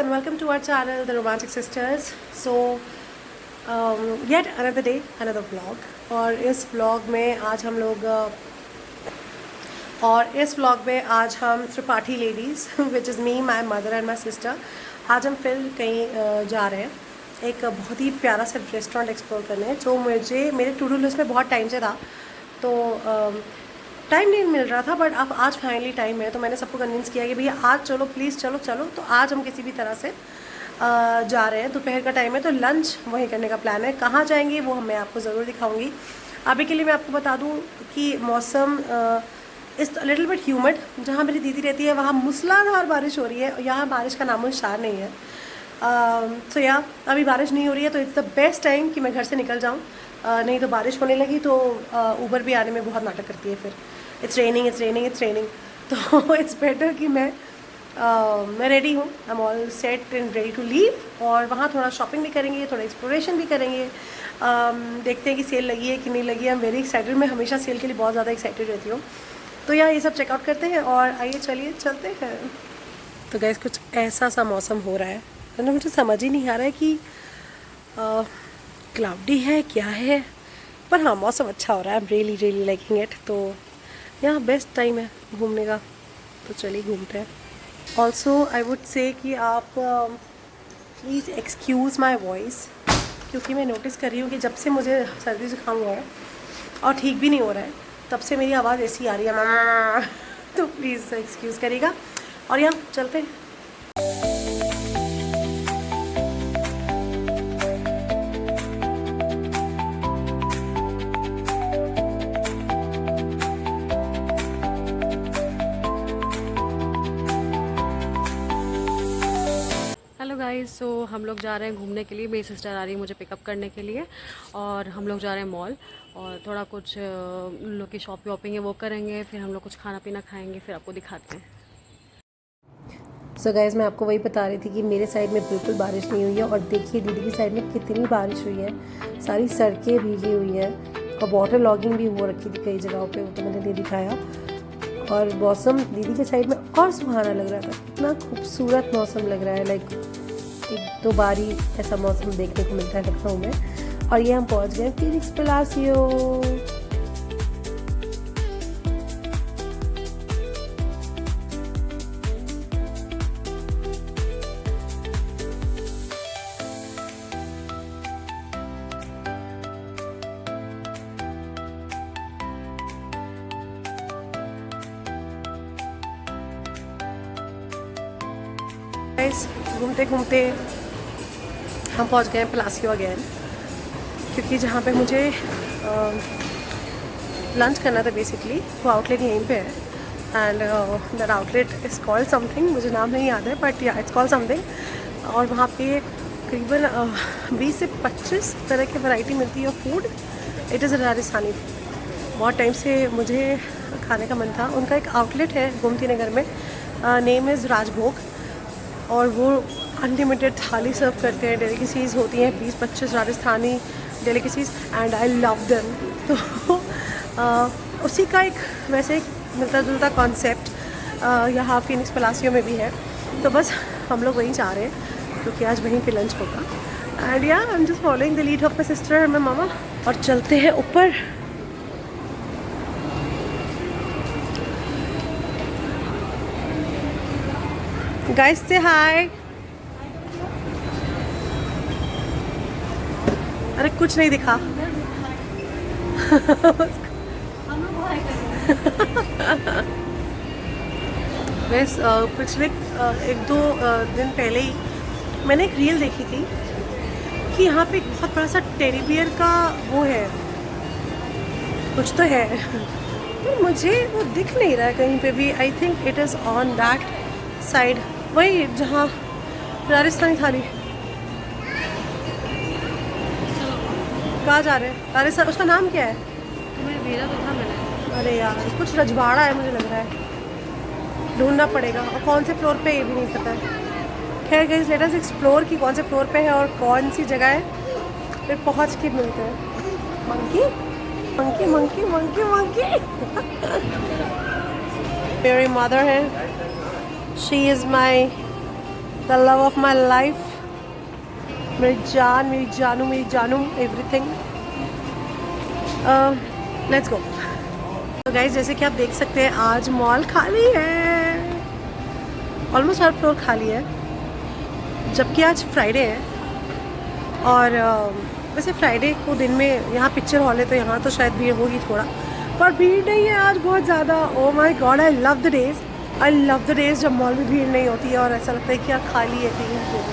and welcome to our channel, The Romantic Sisters. So, yet another day, another vlog. और इस vlog में आज हम लोग Tripathi ladies which is me, my mother and my sister, आज हम फिर कहीं जा रहे हैं एक बहुत ही प्यारा सा रेस्टोरेंट एक्सप्लोर करने, जो मुझे मेरे टू डू लिस्ट में बहुत टाइम से था, तो टाइम नहीं मिल रहा था, बट अब आज फाइनली टाइम है। तो मैंने सबको कन्विंस किया कि भैया आज चलो, प्लीज़ चलो चलो। तो आज हम किसी भी तरह से जा रहे हैं। दोपहर का टाइम है तो लंच वहीं करने का प्लान है। कहाँ जाएंगे वो मैं आपको ज़रूर दिखाऊंगी। अभी के लिए मैं आपको बता दूं कि मौसम इस लिटिल बिट ह्यूमिड। जहाँ मेरी दीदी रहती है वहाँ मूसलाधार बारिश हो रही है, यहाँ बारिश का नामोनिशान नहीं है। तो या अभी बारिश नहीं हो रही है, तो इट्स द बेस्ट टाइम कि मैं घर से निकल जाऊँ। नहीं तो बारिश होने लगी तो ऊबर भी आने में बहुत नाटक करती है। फिर इट्स रेनिंग तो इट्स बेटर कि मैं रेडी हूँ, I am all set and ready to leave. और वहाँ थोड़ा शॉपिंग भी करेंगे, थोड़ा एक्सप्लोरेशन भी करेंगे। देखते हैं कि सेल लगी है कि नहीं लगी है। I am very excited. मैं हमेशा सेल के लिए बहुत ज़्यादा एक्साइटेड रहती हूँ। तो यार ये सब चेकआउट करते हैं और आइए चलिए चलते हैं। तो गाइस कुछ ऐसा सा मौसम हो रहा है, मतलब मुझे समझ ही नहीं आ रहा है कि क्लाउडी है क्या है, पर हाँ मौसम अच्छा हो रहा है। I am really liking it. तो यहाँ बेस्ट टाइम है घूमने का, तो चलिए घूमते हैं। ऑल्सो आई वुड से कि आप प्लीज़ एक्सक्यूज़ माई वॉइस, क्योंकि मैं नोटिस कर रही हूँ कि जब से मुझे सर्दी जुकाम हुआ है और ठीक भी नहीं हो रहा है, तब से मेरी आवाज़ ऐसी आ रही है। तो प्लीज़ एक्सक्यूज़ करिएगा। और यहाँ चलते हैं। हेलो गाइस, सो हम लोग जा रहे हैं घूमने के लिए। मेरी सिस्टर आ रही है मुझे पिकअप करने के लिए, और हम लोग जा रहे हैं मॉल, और थोड़ा कुछ उन लोग की शॉपिंग है वो करेंगे, फिर हम लोग कुछ खाना पीना खाएंगे, फिर आपको दिखाते हैं। सो गाइस मैं आपको वही बता रही थी कि मेरे साइड में बिल्कुल बारिश नहीं हुई है, और देखिए दीदी की साइड में कितनी बारिश हुई है। सारी सड़कें भीगी हुई है और वाटर लॉगिंग भी हो रखी थी कई जगहों पे, वो तो मैंने नहीं दिखाया। और मौसम दीदी के साइड में और सुहाना लग रहा था, इतना खूबसूरत मौसम लग रहा है। लाइक एक दो बार ही ऐसा मौसम देखने को मिलता है लखनऊ में। और ये हम पहुंच गए फीनिक्स पलासियो। घूमते घूमते हम पहुंच गए पलासियो अगेन, क्योंकि जहाँ पे मुझे लंच करना था बेसिकली, वो आउटलेट यहीं पे है। And that outlet is called something, मुझे नाम नहीं याद है, बट या इट्स कॉल्ड समथिंग। और वहाँ पे करीबन 20 से 25 तरह की वैरायटी मिलती है food. It is a Rajasthani food. बहुत टाइम से मुझे खाने का मन था। उनका एक आउटलेट है गोमती नगर में, नेम इज़ राजभोग, और वो अनलिमिटेड थाली सर्व करते हैं। डेलिकेसीज़ होती हैं 20-25 Rajasthani delicacies, and I love them. तो उसी का एक वैसे एक मिलता जुलता कॉन्सेप्ट यहाँ फीनिक्स पलासियो में भी है। तो बस हम लोग वहीं जा रहे हैं, क्योंकि आज वहीं पे लंच होगा। And yeah I am just following the lead of my sister and my mama, और चलते हैं ऊपर। गाइस से हाय। अरे कुछ नहीं दिखा। बस पिछले 1-2 दिन पहले ही मैंने एक रील देखी थी कि यहाँ पे एक बहुत बड़ा सा टेडी बियर का वो है, कुछ तो है, पर मुझे वो दिख नहीं रहा है कहीं पे भी। I think it is on that side, वही जहाँ राजस्थानी थाली। कहाँ जा रहे हैं? राजस्थान, उसका नाम क्या है? तुम्हें भेजा तो था मैंने। अरे यार कुछ रजवाड़ा है मुझे लग रहा है, ढूंढना पड़ेगा। और कौन से फ्लोर पे ये भी नहीं पता है। खैर गाइस लेट अस एक्सप्लोर कि कौन से फ्लोर पे है और कौन सी जगह है, फिर पहुँच के मिलते हैं। Monkey monkey monkey monkey monkey मेरी मदर है, she is my the love of my life, मेरी जान, मेरी जानू, मेरी जानू, एवरीथिंग। Let's go. तो गाइस जैसे कि आप देख सकते हैं आज मॉल खाली है, ऑलमोस्ट हर फ्लोर खाली है, जबकि आज फ्राइडे है। और वैसे फ्राइडे को दिन में यहाँ पिक्चर हॉल है तो यहाँ तो शायद भीड़ होगी थोड़ा, पर भीड़ नहीं है आज बहुत ज़्यादा। Oh my God, I love the days, I love the days जब मॉल में भीड़ नहीं होती है और ऐसा लगता है कि यार खाली है कहीं लोग।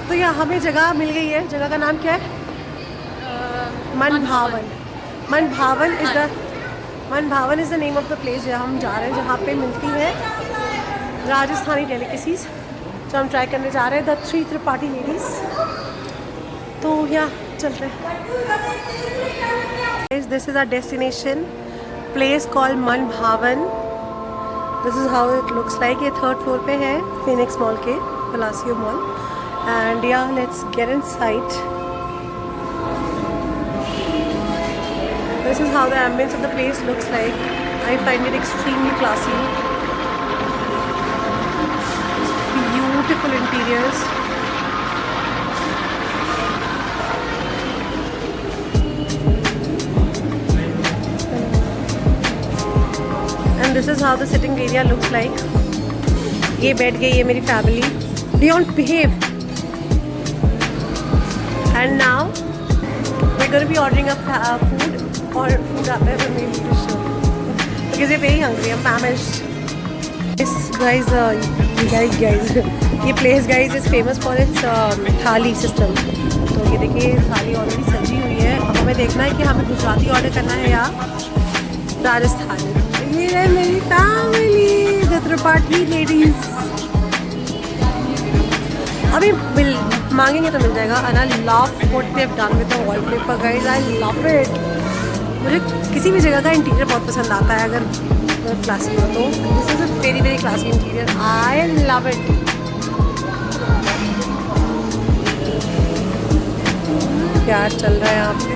तो यहाँ हमें जगह मिल गई है। जगह का नाम क्या है? मन भावन। मन भावन is the name of the place जहाँ हम जा रहे हैं, जहाँ पे मिलती है राजस्थानी डेलिकेसीज, जो हम ट्राई करने जा रहे हैं, द 3 त्रिपाठी लेडीज़। तो यहाँ चलते हैं। This is our destination place called Man Bhavan. This is how it looks like. ये 3rd फ्लोर पे है फिनिक्स मॉल के, Palassio mall. And yeah let's get inside. This is how the ambience of the place looks like. I find it extremely classy. Beautiful interiors. And this is how the sitting area looks like. ये बैठ गई है मेरी family. Don't behave. And now we're going to be ordering a food. और food आता है तो मेरी डिश बिकॉज ये very hungry, I am famished. Guys ये place guys is famous for its thali system. तो ये देखिए थाली ऑलरेडी सजी हुई है। अब हमें देखना है कि हमें गुजराती ऑर्डर करना है या राजस्थानी। ये है मेरी फैमिली, द त्रिपाठी लेडीज। अभी मांगेंगे तो मिल जाएगा। And I love what they have done with the wallpaper guys, I love it. मुझे किसी भी जगह का इंटीरियर बहुत पसंद आता है अगर क्लासी हो तो। This is a very very classy interior, I love it. क्या चल रहा है यहाँ पे?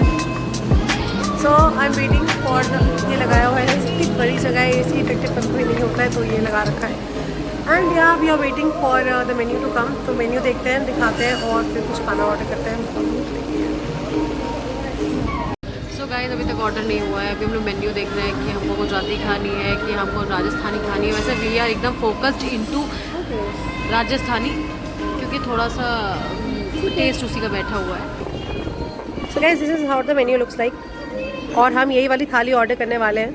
सो आई एम वेटिंग फॉर ये लगाया हुआ है, इतनी बड़ी जगह है, एसी इफेक्टिव कभी नहीं होता है तो ये लगा रखा है। And yeah we are waiting for the menu to come. तो मेन्यू देखते हैं, दिखाते हैं और फिर कुछ खाना ऑर्डर करते हैं। गाइस अभी तक ऑर्डर नहीं हुआ है। अभी हम लोग मेन्यू देख रहे हैं कि हमको गुजराती खानी है कि हमको राजस्थानी खानी है। वैसे वी आर एकदम फोकस्ड इनटू राजस्थानी, क्योंकि थोड़ा सा टेस्ट उसी का बैठा हुआ है। So guys this is how the menu looks like. और हम यही वाली थाली ऑर्डर करने वाले हैं।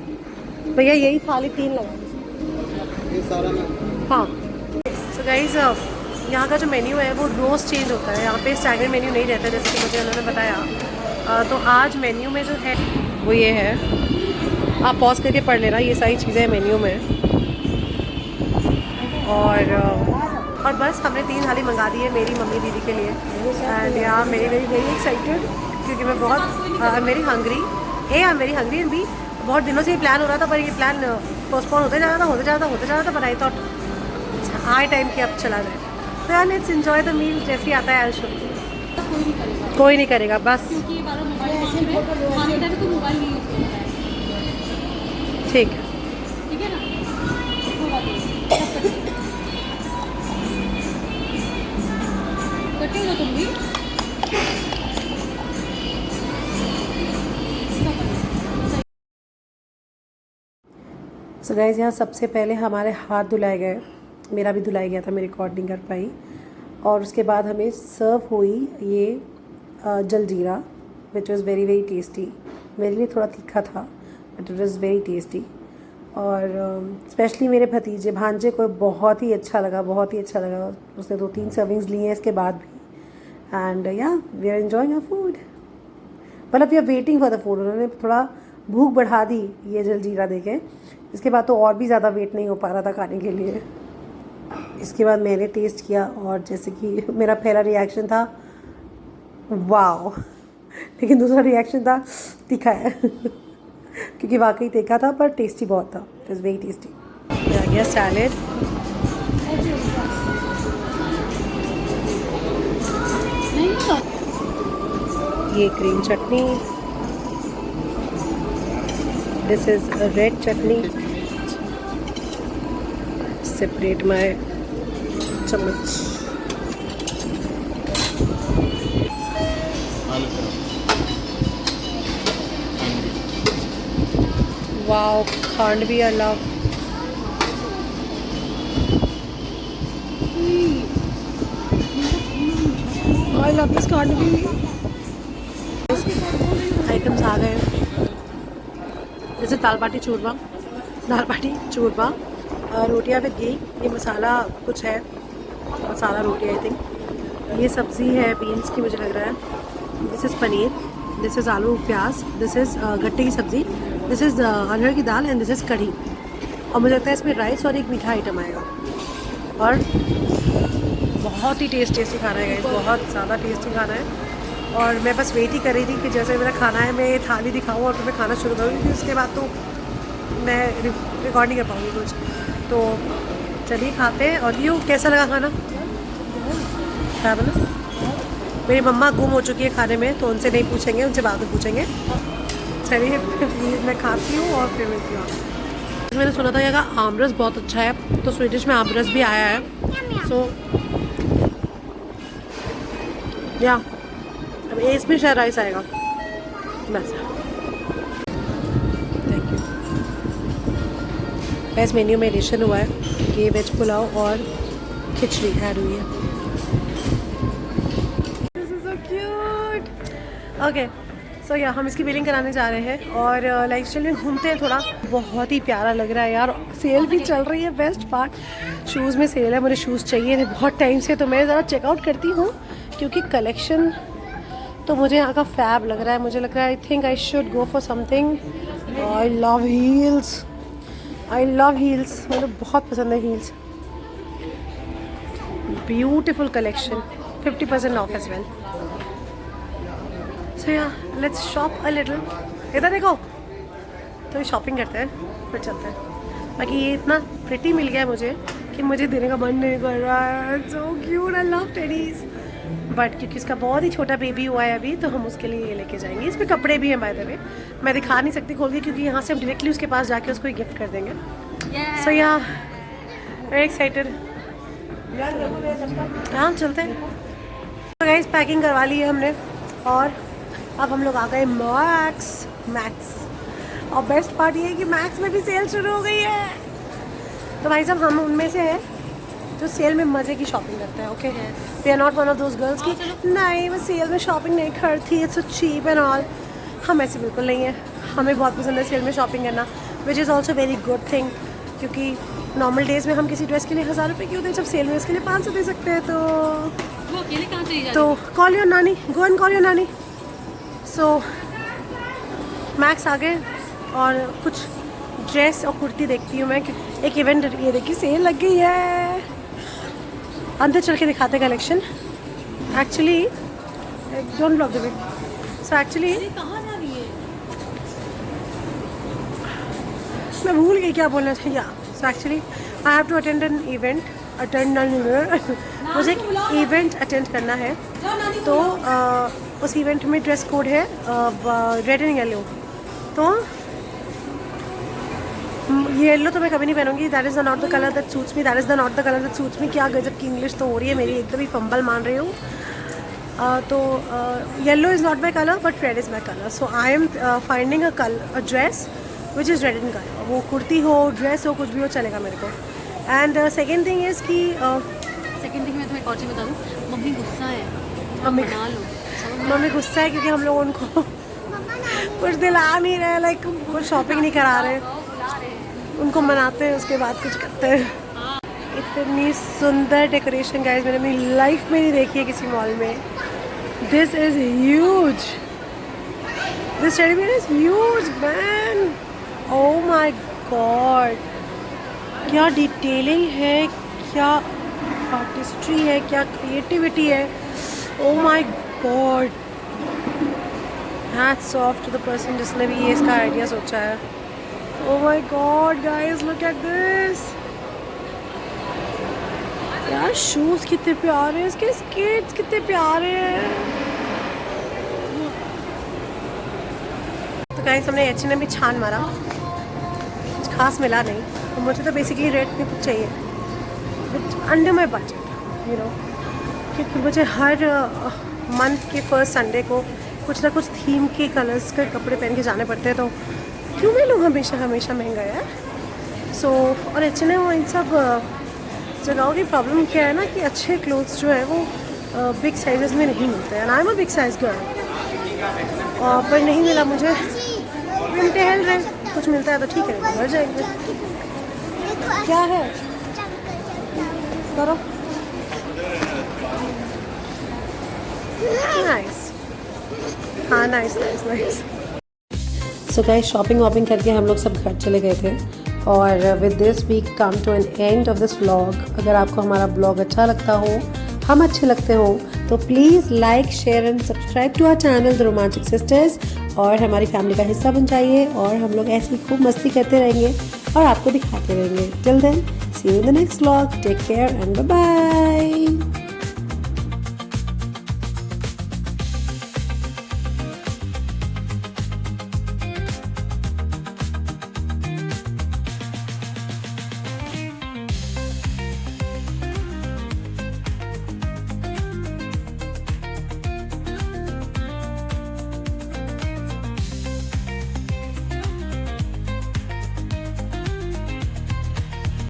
भैया यही थाली 3 लगा। हाँ। सो गाइस यहाँ का जो मेन्यू है वो रोज़ चेंज होता है। यहाँ पे स्टैंडर्ड मेन्यू नहीं रहता जैसे कि मुझे उन्होंने बताया। तो आज मेन्यू में जो है वो ये है, आप पॉज करके पढ़ लेना, ये सारी चीज़ें मेन्यू में। और बस हमने 3 थाली मंगा दी है मेरी मम्मी दीदी के लिए। एंड या मेरी वेरी वेरी एक्साइटेड, क्योंकि मैं बहुत मेरी हंग्री एंड भी बहुत दिनों से ही प्लान हो रहा था, पर ये प्लान पोस्टपोन होते जा रहा था। पर आई थॉट हाई टाइम कि अब चला जाए। तो यार लेट्स एंजॉय द मील। जैसे ही आता है आई शो। कोई नहीं करेगा बस, ठीक है ना। तुम भी सो गाइस यहाँ सबसे पहले हमारे हाथ धुलाए गए, मेरा भी धुलाया गया था, मैं रिकॉर्ड नहीं कर पाई। और उसके बाद हमें सर्व हुई ये jaljeera, which was very very tasty. मेरे लिए थोड़ा तीखा था but it was very tasty. और स्पेशली मेरे भांजे को बहुत ही अच्छा लगा। उसने 2-3 सर्विंग्स ली हैं इसके बाद भी। And yeah we are enjoying our food, मतलब we are waiting for the food. उन्होंने थोड़ा भूख बढ़ा दी ये जलजीरा देके। इसके बाद तो और भी ज़्यादा वेट नहीं हो पा रहा था खाने के लिए। इसके बाद मैंने टेस्ट किया और जैसे कि मेरा पहला रिएक्शन था वाओ, लेकिन दूसरा रिएक्शन था तीखा है क्योंकि वाकई तीखा था पर टेस्टी बहुत था। It is very tasty. आ गया सैलेड, ये green chutney, this is red chutney, separate my चम्मच। वाओ, खांड भी अलग। आई लव दिस खांड भी। आइटम्स आ गए, जैसे दाल बाटी चूरमा, रोटियां विद घी, ये मसाला कुछ है, मसाला रोटी आई थिंक। ये सब्ज़ी है बीन्स की मुझे लग रहा है। This is paneer, this is आलू प्याज, दिस इज़ गट्टे की सब्ज़ी, दिस इज़ अरहर की दाल एंड दिस इज़ कढ़ी। और मुझे लगता है इसमें राइस और एक मीठा आइटम आएगा। और बहुत ही टेस्टी खाना है गाइस, बहुत ज़्यादा टेस्टी खाना है। और मैं बस वेट ही कर रही थी कि जैसे मेरा खाना है मैं ये थाली दिखाऊँ और फिर मैं खाना शुरू करूँ, क्योंकि उसके बाद तो मैं रिकॉर्ड नहीं कर पाऊँगी कुछ। तो चलिए खाते हैं। और यूँ कैसा लगा खाना? क्या बोला? मेरी मम्मा गुम हो चुकी है खाने में, तो उनसे नहीं पूछेंगे, उनसे बाद में पूछेंगे। चलिए प्लीज़ मैं खाती हूँ और फिर मिलती हूँ। मैंने सुना था यहाँ का आमरस बहुत अच्छा है, तो स्वीडिश में आमरस भी आया है। सो या अब इसमें शायद राइस आएगा बस। Thank you. बस मेन्यू में एडिशन हुआ है कि वेज पुलाव और खिचड़ी ऐड हुई है। This is so cute. Okay, so yeah हम इसकी बिलिंग कराने जा रहे हैं और लाइफस्टाइल में घूमते हैं थोड़ा। बहुत ही प्यारा लग रहा है यार, सेल भी चल रही है। बेस्ट पार्ट शूज़ में सेल है, मुझे शूज़ चाहिए थे बहुत टाइम से, तो मैं ज़रा चेकआउट करती हूँ क्योंकि कलेक्शन तो मुझे यहाँ का फैब लग रहा है। मुझे लग रहा है I think I should go for something. I love heels, मुझे बहुत पसंद है heels. Beautiful collection, 50% off as well. So yeah let's shop a little. इधर देखो, तो शॉपिंग करते हैं फिर चलते हैं। बाकी ये इतना प्रिटी मिल गया मुझे कि मुझे देने का मन नहीं कर रहा है। So cute, I love teddies. But क्योंकि इसका बहुत ही छोटा बेबी हुआ है अभी, तो हम उसके लिए ये लेके जाएंगे। इसमें कपड़े भी हैं बाय द वे, मैं दिखा नहीं सकती खोल के, क्योंकि यहाँ से हम डायरेक्टली उसके पास जाके उसको गिफ्ट कर देंगे। सो या वेरी एक्साइटेड। हाँ चलते हैं। तो गाइस पैकिंग करवा ली है हमने और अब हम लोग आ गए मैक्स। और बेस्ट पार्ट ये है कि मैक्स में भी सेल शुरू हो गई है। तो भाई साहब हम उनमें से हैं जो सेल में मज़े की शॉपिंग करते हैं। Okay, we are not one of those girls की नहीं मैं सेल में शॉपिंग नहीं करती, it's so cheap and all. हम ऐसे बिल्कुल नहीं है, हमें बहुत पसंद है सेल में शॉपिंग करना, which is also very good thing. क्योंकि नॉर्मल डेज़ में हम किसी ड्रेस के लिए 1000 रुपये क्यों दें, जब सेल में इसके लिए 500 दे सकते हैं। तो कॉल योर नानी, गो एंड कॉल योर नानी। सो मैक्स आ गए और कुछ ड्रेस और कुर्ती देखती हूँ मैं। एक इवेंट, ये देखिए सेल लग गई है। अंदर चल के दिखाते हैं collection. Actually don't block the way. So actually मैं भूल गई क्या बोलना था। Yeah so actually I have to attend an event. मुझे एक इवेंट अटेंड करना है, तो उस इवेंट में ड्रेस कोड है रेड एंड येलो। तो येलो तो मैं कभी नहीं पहनूंगी, that is the not the colour that suits me, that is the not the colour that suits me. क्या गजब की इंग्लिश तो हो रही है मेरी, एकदम ही फंबल मान रही हूँ। तो yellow is not my colour but red is my colour. So I am finding a dress which is red in colour. वो कुर्ती हो, ड्रेस हो, कुछ भी हो चलेगा मेरे को। एंड सेकेंड थिंग इज़ कि मैं तुम्हें एक और चीज़ बता दूँ, मम्मी गुस्सा है। मम्मी गुस्सा है क्योंकि हम लोग उनको कुछ दिला नहीं रहे, लाइक कुछ शॉपिंग नहीं करा रहे। उनको मनाते हैं, उसके बाद कुछ करते हैं। इतनी सुंदर डेकोरेशन गाइस मैंने अपनी लाइफ में नहीं देखी है किसी मॉल में। This is huge, this teddy bear is huge man. Oh my god, क्या डिटेलिंग है, क्या आर्टिस्ट्री है, क्या क्रिएटिविटी है। Oh my god, hats off to the person जिसने भी ये इसका आइडिया सोचा है। Oh my God, guys, look at this. यार शूज कितने प्यारे हैं, इसके स्केट्स कितने प्यारे हैं। तो गाइस हमने H&M भी छान मारा, कुछ खास मिला नहीं। तो मुझे तो बेसिकली रेट में कुछ चाहिए, but under my budget. You know, क्योंकि मुझे हर मंथ के फर्स्ट संडे को कुछ ना कुछ थीम के कलर्स के कपड़े पहन के जाने पड़ते हैं, तो क्यों मैं लूँ हमेशा हमेशा महंगा यार। सो और H&M और इन सब जगहों की प्रॉब्लम क्या है ना कि अच्छे क्लोथ्स जो है वो बिग साइजेस में नहीं मिलते हैं। I am a big size girl, और पर नहीं मिला मुझे। हम टहल रहे, कुछ मिलता है तो ठीक है, घर जाएंगे। क्या है करो। नाइस, हाँ nice nice nice. So guys, shopping वॉपिंग करके हम लोग सब घर चले गए थे, और with this we come to an end of this vlog. अगर आपको हमारा ब्लॉग अच्छा लगता हो, हम अच्छे लगते हो, तो please like share and subscribe to our channel the romantic sisters, और हमारी फैमिली का हिस्सा बन जाइए। और हम लोग ऐसे ही खूब मस्ती करते रहेंगे और आपको दिखाते रहेंगे। Till then, see you in the next vlog, take care and bye bye.